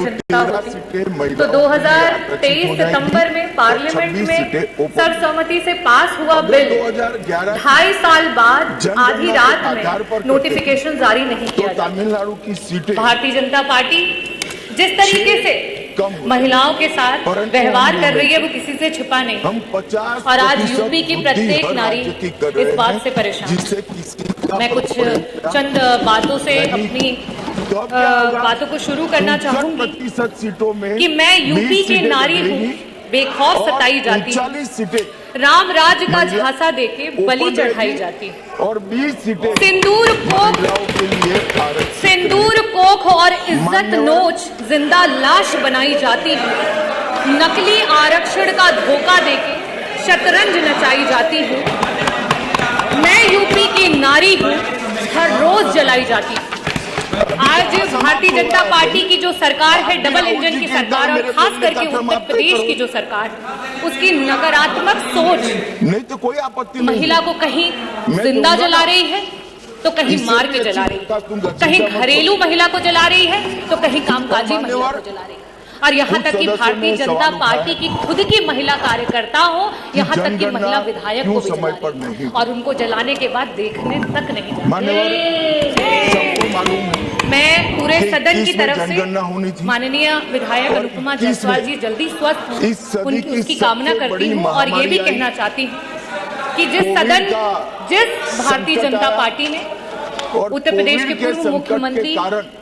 जनता होती तो 2023 सितंबर में पार्लियामेंट में सर्वसम्मति से पास हुआ बिल 2.5 साल बाद आधी रात में नोटिफिकेशन जारी नहीं किया। तमिलनाडु की सीटें भारतीय जनता पार्टी जिस तरीके से महिलाओं के साथ व्यवहार कर रही है वो किसी से छिपा नहीं। हम 50 और आज यूपी की प्रत्येक नारी इस बात से परेशान है। मैं कुछ चंद बातों से अपनी बातों को शुरू करना चाहूंगी सीटों में कि मैं यूपी की नारी हूँ, बेखौफ सताई जाती है, राम राज का झांसा देके बलि चढ़ाई जाती है और 20 सीटें सिंदूर कोख और इज्जत नोच जिंदा लाश बनाई जाती है, नकली आरक्षण का धोखा देके शतरंज नचाई जाती है। मैं यूपी की नारी हूँ, हर रोज जलाई जाती है। आज भारतीय जनता पार्टी की जो सरकार है, डबल इंजन की सरकार, और खास करके उत्तर प्रदेश की जो सरकार, उसकी नकारात्मक सोच नहीं तो कोई आपत्ति नहीं, महिला को कहीं जिंदा जला रही है तो कहीं मार के जला रही है, कहीं घरेलू महिला को जला रही है तो कहीं कामकाजी महिला को जला रही है। और यहाँ तक कि भारतीय जनता पार्टी की खुद की महिला कार्यकर्ता हो, यहाँ तक कि महिला विधायक को भी जला रही है और उनको जलाने के बाद देखने तक नहीं जाती। मैं पूरे सदन की तरफ से माननीय विधायक अनुपमा जायसवाल जी जल्दी स्वस्थ हों उसकी कामना करती हूँ और ये भी कहना चाहती हूँ कि जिस भारतीय जनता पार्टी ने उत्तर प्रदेश के पूर्व मुख्यमंत्री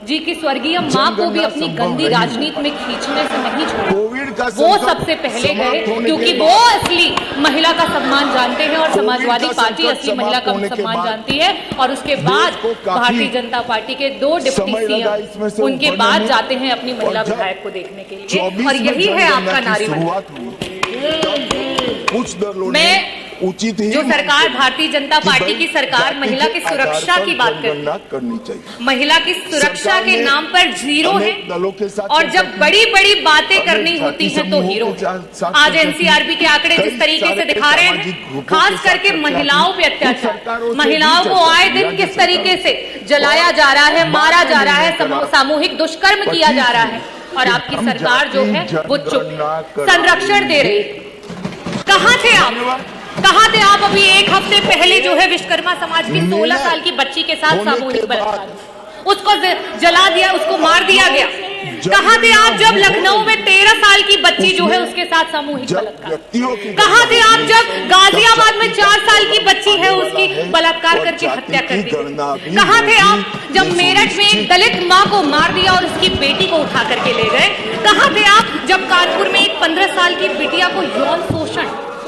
जी की स्वर्गीय मां को भी अपनी गंदी राजनीति में खींचने से नहीं छोड़ा, वो सबसे पहले गए क्योंकि वो असली महिला का सम्मान जानते हैं और समाजवादी पार्टी असली महिला का सम्मान जानती है। और उसके बाद भारतीय जनता पार्टी के 2 डिप्टी सीएम उनके बाद जाते हैं अपनी महिला विधायक को देखने के लिए, और यही है आपका नारी मैं उचित ही जो सरकार भारतीय जनता पार्टी की सरकार महिला की सुरक्षा की बात करनी चाहिए। महिला की सुरक्षा के नाम पर जीरो है और जब बड़ी बड़ी बातें करनी होती हैं तो हीरो। आज एनसीआरबी के आंकड़े जिस तरीके से दिखा रहे हैं, खास करके महिलाओं पे अत्याचार, महिलाओं को आए दिन किस तरीके से जलाया जा रहा है, मारा जा रहा है, सामूहिक दुष्कर्म किया जा रहा है, और आपकी सरकार जो है वो चुप संरक्षण दे रही है। कहाँ थे आप? कहाँ थे आप अभी 1 हफ्ते पहले जो है विश्वकर्मा समाज की 16 साल की बच्ची के साथ सामूहिक बलात्कार, उसको जला दिया, उसको मार दिया गया। कहाँ थे आप जब लखनऊ में 13 साल की बच्ची जो है उसके साथ सामूहिक बलात्कार? कहाँ थे आप जब गाजियाबाद में 4 साल की बच्ची है उसकी बलात्कार करके हत्या कर दी? कहाँ थे आप जब मेरठ में एक दलित माँ को मार दिया और उसकी बेटी को उठा करके ले गए? कहाँ थे आप जब कानपुर में एक 15 साल की बिटिया को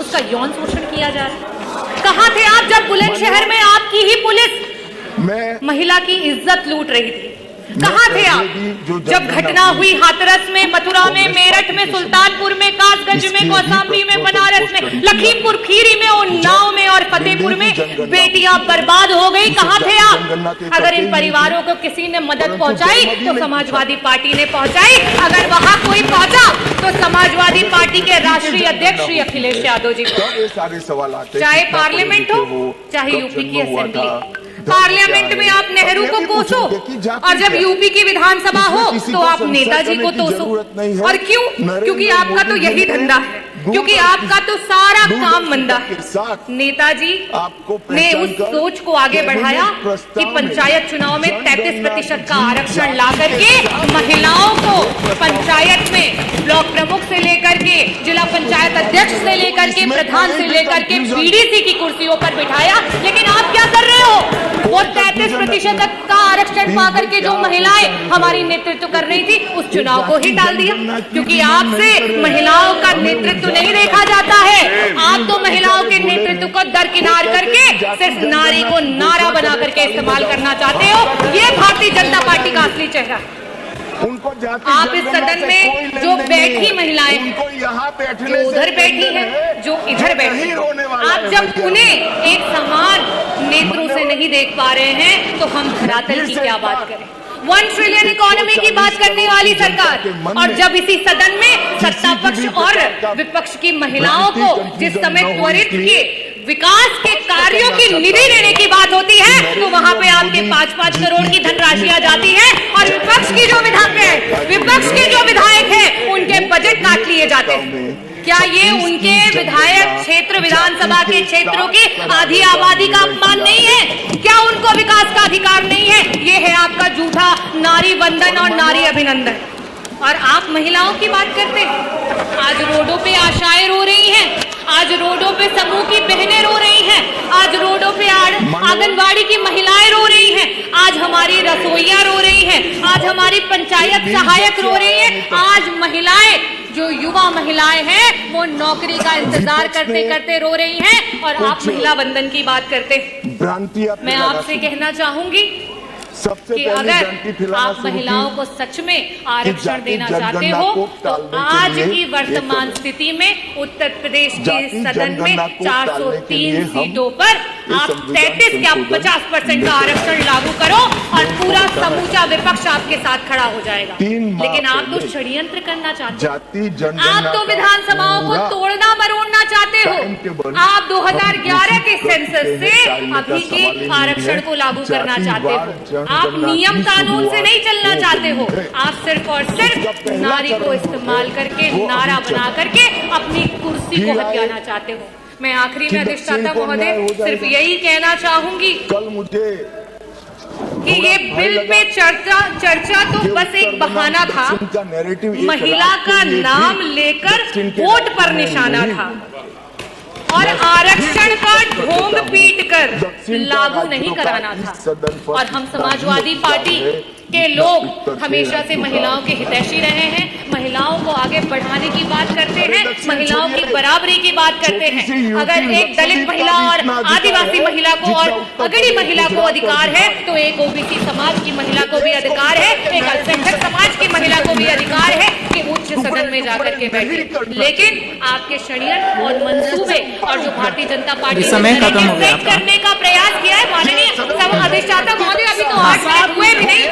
उसका यौन शोषण किया जा रहा है? कहाँ थे आप जब बुलंदशहर में आपकी ही पुलिस महिला की इज्जत लूट रही थी? कहाँ थे आप जब घटना हुई हाथरस में, मथुरा में, मेरठ में, सुल्तानपुर में, कासगंज में, कौशाम्बी में, बनारस में, लखीमपुर खीरी में, उन्नाव में और फतेहपुर में बेटियां बर्बाद हो गई? कहाँ थे आप? अगर इन परिवारों को किसी ने मदद पहुंचाई तो समाजवादी पार्टी ने पहुंचाई, अगर वहां कोई पहुंचा तो समाजवादी पार्टी के राष्ट्रीय अध्यक्ष श्री अखिलेश यादव जी। सारे सवाल आते हैं, चाहे पार्लियामेंट हो चाहे यूपी की असेंबली, पार्लियामेंट में आप नेहरू को कोसो और जब यूपी की विधानसभा हो तो आप नेताजी को तोसो। और क्यों? क्योंकि आपका तो यही धंधा है, क्योंकि आपका तो सारा काम मंदा है। नेताजी ने उस सोच को आगे बढ़ाया कि पंचायत चुनाव में 33% का आरक्षण ला करके महिलाओं को पंचायत में ब्लॉक प्रमुख से लेकर के जिला पंचायत अध्यक्ष से लेकर के प्रधान से लेकर के बीडीसी की कुर्सियों पर बिठाया। लेकिन आप क्या कर रहे हो? वो 33% का आरक्षण पा करके जो महिलाएं हमारी नेतृत्व कर रही थी उस चुनाव को ही टाल दिया, क्योंकि आपसे महिलाओं का नेतृत्व नहीं देखा जाता है। आप तो महिलाओं के नेतृत्व को दरकिनार करके सिर्फ नारी को नारा बना करके इस्तेमाल करना चाहते हो। ये भारतीय जनता पार्टी का असली चेहरा है। आप इस सदन में जो बैठी महिलाएं, जो उधर बैठी है, जो इधर बैठी, आप जब उन्हें एक समान नेत्रों से नहीं देख पा रहे हैं तो हम धरातल की क्या बात करें? 1 ट्रिलियन इकोनॉमी की बात करने वाली सरकार, और जब इसी सदन में सत्ता पक्ष और विपक्ष की महिलाओं को जिस समय त्वरित के विकास के कार्यों की निधि देने की बात होती है तो वहां पे आपके 5-5 करोड़ की धनराशि आ जाती है और विपक्ष के जो विधायक हैं उनके बजट काट लिए जाते हैं। क्या ये उनके विधायक क्षेत्र विधानसभा के क्षेत्रों की आधी आबादी का अपमान नहीं है? क्या उनको विकास का अधिकार नहीं है? ये है आपका झूठा नारी वंदन और नारी अभिनंदन। और आप महिलाओं की बात करते हैं। आज रोडों पे आशाएं रो रही हैं, आज रोडों पे समूह की बहनें रो रही हैं, आज रोडों पे आंगनबाड़ी की महिलाएं रो रही हैं, आज हमारी रसोइयां रो रही हैं, आज हमारी पंचायत सहायक रो रही हैं, आज महिलाएं जो युवा महिलाएं हैं वो नौकरी का इंतजार करते करते रो रही हैं और आप महिला वंदन की बात करते हैं। मैं आपसे कहना चाहूंगी कि अगर आप महिलाओं को सच में आरक्षण देना चाहते हो तो आज की वर्तमान स्थिति में उत्तर प्रदेश के सदन में 403 सीटों पर आप 33 या 50% का आरक्षण लागू करो और पूरा समूचा विपक्ष आपके साथ खड़ा हो जाएगा। लेकिन आप तो षड्यंत्र करना चाहते हो, आप तो विधानसभाओं को तोड़ना मरोड़ना चाहते हो। आप 2011 के सेंसस से अभी के आरक्षण को लागू करना चाहते हो। आप नियम कानून से नहीं चलना चाहते हो, आप सिर्फ और सिर्फ नारी को इस्तेमाल करके नारा बना करके अपनी कुर्सी को हथियाना चाहते हो। मैं आखिरी में अधिष्ठाता महोदय सिर्फ यही कहना चाहूंगी कल मुझे कि ये बिल पे चर्चा तो बस एक बहाना था, महिला का नाम लेकर वोट पर निशाना था और आरक्षण का ढोंग पीट कर लागू नहीं कराना था। और हम समाजवादी पार्टी के लोग हमेशा से महिलाओं के हितैषी रहे हैं, महिलाओं को आगे बढ़ाने की बात करते हैं, महिलाओं की बराबरी की बात करते हैं। अगर एक दलित महिला और आदिवासी महिला को और अगड़ी महिला को अधिकार है तो एक ओबीसी समाज की महिला को भी अधिकार है, एक अल्पसंख्यक समाज की महिला को भी अधिकार है कि उच्च सदन में जाकर के बैठे। लेकिन आपके षड्यंत्र और मंसूबे और जो भारतीय जनता पार्टी ने करने का प्रयास किया है, माननीय सब अधिष्ठाता महोदय अभी तो 8 मिनट हुए भी नहीं,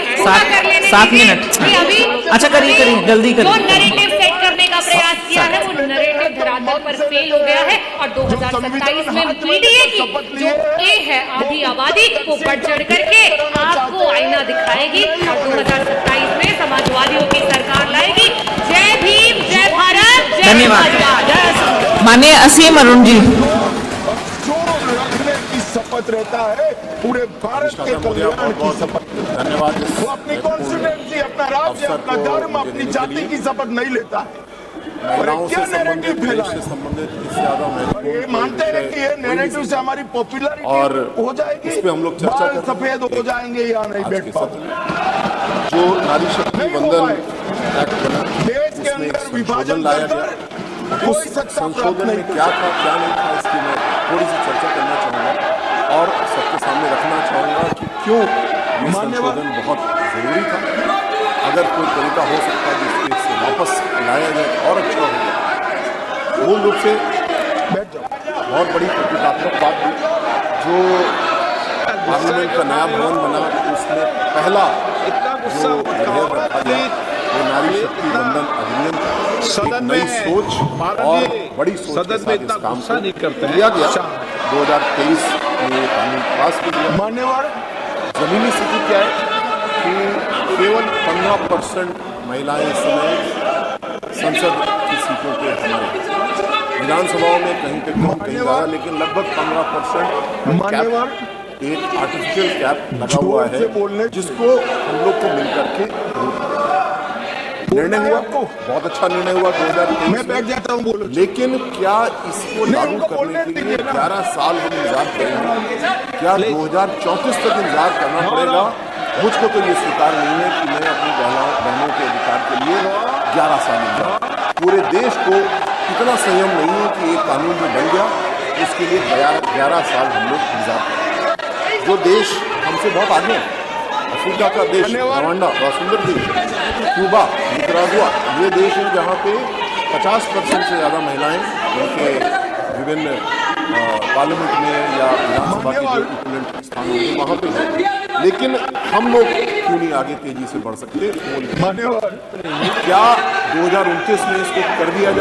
7 मिनट अभी अच्छा करिए जल्दी जो नैरेटिव सेट करने का प्रयास किया है वो नैरेटिव धरातल पर फेल हो गया है और 2027 में पीडीए की जो ए है आधी आबादी वो बढ़ चढ़ करके आपको आईना दिखाएगी और 2027 में समाजवादियों की सरकार लाएगी। जय भीम, जय भारत, जय धन्यवाद। माननीय असीम अरुण जी। शपथ रहता है पूरे भारत के कल्याण की शपथ। धन्यवाद। वो अपनी कॉन्स्टिट्यूंसी, अपना राज्य, अपना धर्म, अपनी जाति की शपथ नहीं लेता है। महिलाओं से संबंधित इससे ज्यादा ये मानते हैं कि ये नैरेटिव से हमारी पॉपुलैरिटी और हो जाएगी, इस पे हम लोग चर्चा करते सफेद हो जाएंगे या नहीं बैठ पाते। जो नारी शक्ति वंदन एक्ट बना, देश के अंदर विभाजन लाया गया, उस संशोधन में क्या था क्या नहीं था इसकी मैं थोड़ी सी चर्चा करना चाहूँगा और सबके सामने रखना चाहूँगा कि क्यों ये संशोधन बहुत जरूरी था। अगर कोई तरीका हो सकता है जिससे इससे वापस लाया जाए और अच्छा होगा। मूल रूप से बहुत बड़ी प्रतीकात्मक बात थी जो पार्लियामेंट का नया भवन बना, उसमें पहला जो विधेयक रखा गया वो नारी शक्ति वंदन अधिनियम था। एक नई सोच और बड़ी सोच के साथ इस काम को किया गया। 2023 में कानून पास किया गया। मान्यवर जमीनी स्थिति क्या है कि केवल 15% महिलाएं इस समय संसद की सीटों पे हमारे विधानसभाओं में कहीं पे कम कहीं ज्यादा, लेकिन लगभग 15% एक आर्टिफिशियल कैप लगा हुआ है जिसको हम लोग को मिलकर के निर्णय हुआ। बहुत अच्छा निर्णय हुआ 2023 मैं बैठ जाता हूँ, बोलो। लेकिन क्या इसको लागू करने के लिए 11 साल हम इंतजार करेंगे? क्या 2034 तक इंतजार करना पड़ेगा? मुझको तो ये स्वीकार नहीं है कि मैं अपनी बहनों के अधिकार के लिए 11 साल इंतजार। पूरे देश को इतना संयम नहीं है कि एक कानून जो बन गया उसके लिए 11 साल हम लोग इंतजार करें। जो देश हमसे बहुत आगे है, अफ्रीका का देश रवांडा, बहुत सुंदर देश, क्यूबा, निकरागुआ, ये देश है जहाँ पे 50% से ज़्यादा महिलाएं उनके विभिन्न पार्लियामेंट में या विधानसभा के जो इक्विवेलेंट स्थान होंगे वहाँ पे है। लेकिन हम लोग क्यों नहीं आगे तेजी से बढ़ सकते? क्या 2029 में इसको कर दिया जाए?